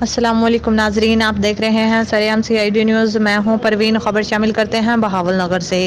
السلام علیکم ناظرین، آپ دیکھ رہے ہیں سریام CID نیوز۔ میں ہوں پروین۔ خبر شامل کرتے ہیں بہاول نگر سے،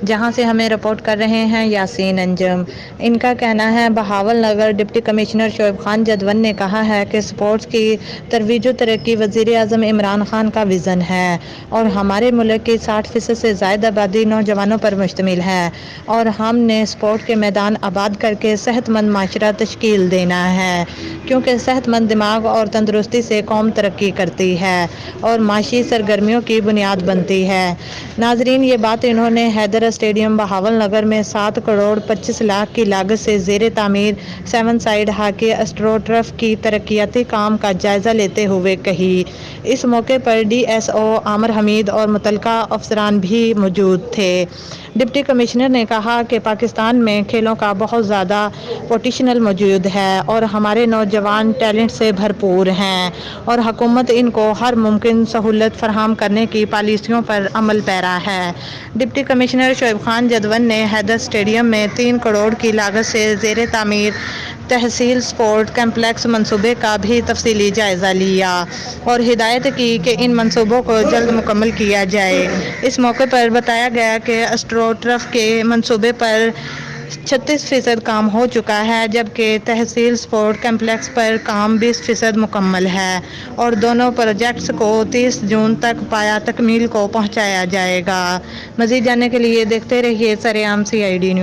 جہاں سے ہمیں رپورٹ کر رہے ہیں یاسین انجم۔ ان کا کہنا ہے بہاول نگر ڈپٹی کمشنر شعیب خان جدون نے کہا ہے کہ سپورٹس کی ترویج و ترقی وزیر اعظم عمران خان کا وژن ہے اور ہمارے ملک کی 60% سے زائد آبادی نوجوانوں پر مشتمل ہے اور ہم نے سپورٹ کے میدان آباد کر کے صحت مند معاشرہ تشکیل دینا ہے، کیونکہ صحت مند دماغ اور تندرستی سے قوم ترقی کرتی ہے اور معاشی سرگرمیوں کی بنیاد بنتی ہے۔ ناظرین، یہ بات انہوں نے حیدر اسٹیڈیم بہاول نگر میں 7 کروڑ 25 لاکھ کی لاگت سے زیر تعمیر 7 سائڈ ہاکی اسٹرو ٹرف کی ترقیاتی کام کا جائزہ لیتے ہوئے کہی۔ اس موقع پر DSO عامر حمید اور متعلقہ افسران بھی موجود تھے۔ ڈپٹی کمشنر نے کہا کہ پاکستان میں کھیلوں کا بہت زیادہ پوٹینشیل موجود ہے اور ہمارے نوجوان ٹیلنٹ سے بھرپور ہیں اور حکومت ان کو ہر ممکن سہولت فراہم کرنے کی پالیسیوں پر عمل پیرا ہے۔ ڈپٹی کمشنر شعیب خان جدون نے حیدر اسٹیڈیم میں 3 کروڑ کی لاگت سے زیر تعمیر تحصیل سپورٹ کمپلیکس منصوبے کا بھی تفصیلی جائزہ لیا اور ہدایت کی کہ ان منصوبوں کو جلد مکمل کیا جائے۔ اس موقع پر بتایا گیا کہ اسٹرو ٹرف کے منصوبے پر 36% کام ہو چکا ہے، جبکہ تحصیل سپورٹ کمپلیکس پر کام 20% مکمل ہے اور دونوں پروجیکٹس کو 30 جون تک پایہ تکمیل کو پہنچایا جائے گا۔ مزید جاننے کے لیے دیکھتے رہیے سریام CID نیوز۔